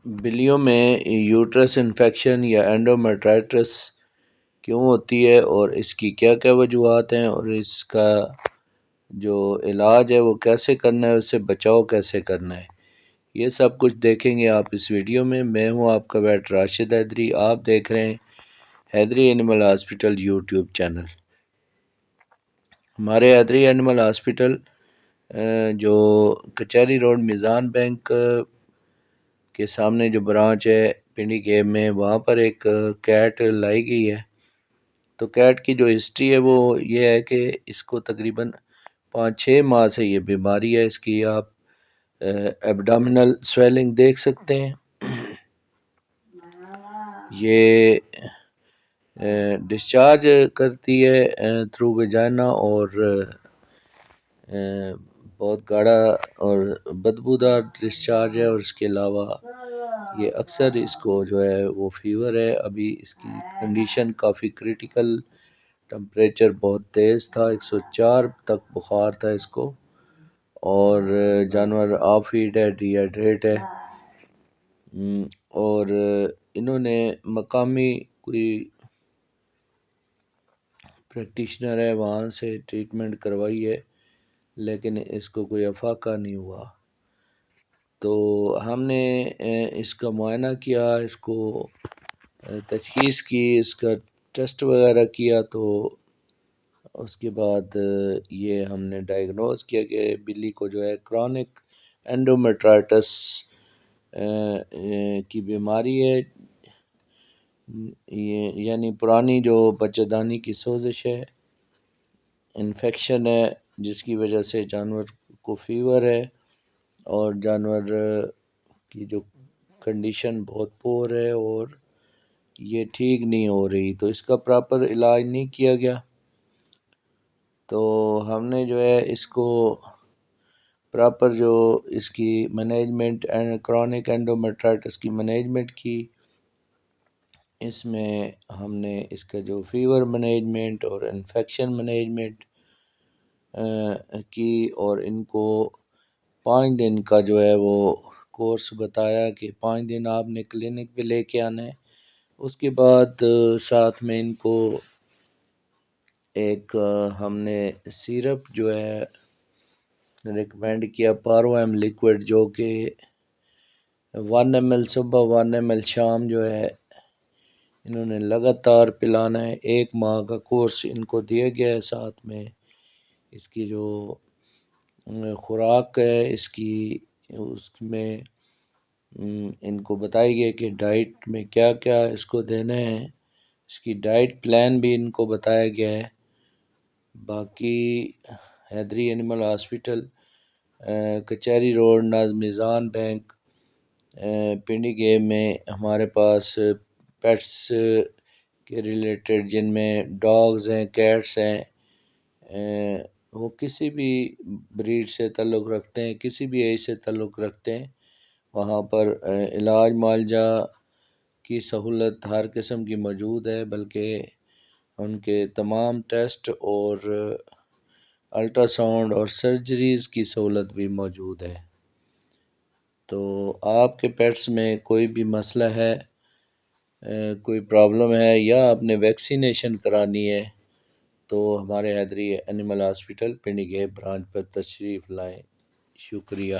بلیوں میں uterus infection یا اینڈومیٹرائٹس کیوں ہوتی ہے اور اس کی کیا کیا وجوہات ہیں اور اس کا جو علاج ہے وہ کیسے کرنا ہے، اس سے بچاؤ کیسے کرنا ہے، یہ سب کچھ دیکھیں گے آپ اس ویڈیو میں۔ میں ہوں آپ کا ویٹ راشد حیدری، آپ دیکھ رہے ہیں حیدری اینیمل ہاسپٹل یوٹیوب چینل۔ ہمارے حیدری اینیمل ہاسپٹل جو کچہری روڈ میزان بینک کے سامنے جو برانچ ہے پنڈی گیب میں، وہاں پر ایک کیٹ لائی گئی ہے۔ تو کیٹ کی جو ہسٹری ہے وہ یہ ہے کہ اس کو تقریباً 5-6 ماہ سے یہ بیماری ہے۔ اس کی آپ ایبڈامنل سویلنگ دیکھ سکتے ہیں۔ یہ ڈسچارج کرتی ہے تھرو ویجائنا اور بہت گاڑھا اور بدبودار ڈسچارج ہے، اور اس کے علاوہ یہ اکثر اس کو جو ہے وہ فیور ہے۔ ابھی اس کی کنڈیشن کافی کریٹیکل، ٹمپریچر بہت تیز تھا، 104 تک بخار تھا اس کو، اور جانور آف ہیٹ ہے، ڈی ہائیڈریٹ ہے، اور انہوں نے مقامی کوئی پریکٹیشنر ہے وہاں سے ٹریٹمنٹ کروائی ہے، لیکن اس کو کوئی افاقہ نہیں ہوا۔ تو ہم نے اس کا معائنہ کیا، اس کو تشخیص کی، اس کا ٹیسٹ وغیرہ کیا، تو اس کے بعد یہ ہم نے ڈائیگنوز کیا کہ بلی کو جو ہے کرونک اینڈومیٹرائٹس کی بیماری ہے، یعنی پرانی جو بچہ دانی کی سوزش ہے، انفیکشن ہے، جس کی وجہ سے جانور کو فیور ہے، اور جانور کی جو کنڈیشن بہت پور ہے اور یہ ٹھیک نہیں ہو رہی، تو اس کا پراپر علاج نہیں کیا گیا۔ تو ہم نے جو ہے اس کو پراپر جو اس کی مینجمنٹ کرونک اینڈومیٹرائٹس کی مینجمنٹ کی، اس میں ہم نے اس کا جو فیور مینجمنٹ اور انفیکشن مینجمنٹ کی، اور ان کو 5 دن کا جو ہے وہ کورس بتایا کہ 5 دن آپ نے کلینک پہ لے کے آنا ہے۔ اس کے بعد ساتھ میں ان کو ایک ہم نے سیرپ جو ہے ریکمینڈ کیا، پارو ایم لیکوڈ، جو کہ 1 ml صبح 1 ml شام جو ہے انہوں نے لگاتار پلانا ہے۔ 1 ماہ کا کورس ان کو دیا گیا ہے، ساتھ میں اس کی جو خوراک ہے اس کی، اس میں ان کو بتائی گئی کہ ڈائٹ میں کیا کیا اس کو دینا ہے، اس کی ڈائٹ پلان بھی ان کو بتایا گیا ہے۔ باقی حیدری اینیمل ہاسپٹل کچہری روڈ میزان بینک پنڈی گیم میں ہمارے پاس پیٹس کے ریلیٹڈ، جن میں ڈاگز ہیں، کیٹس ہیں، وہ کسی بھی بریڈ سے تعلق رکھتے ہیں، کسی بھی ایج سے تعلق رکھتے ہیں، وہاں پر علاج معالجہ کی سہولت ہر قسم کی موجود ہے، بلکہ ان کے تمام ٹیسٹ اور الٹرا ساؤنڈ اور سرجریز کی سہولت بھی موجود ہے۔ تو آپ کے پیٹس میں کوئی بھی مسئلہ ہے، کوئی پرابلم ہے، یا آپ نے ویکسینیشن کرانی ہے، تو ہمارے حیدری اینیمل ہاسپٹل پنڈی گیب برانچ پر تشریف لائیں۔ شکریہ۔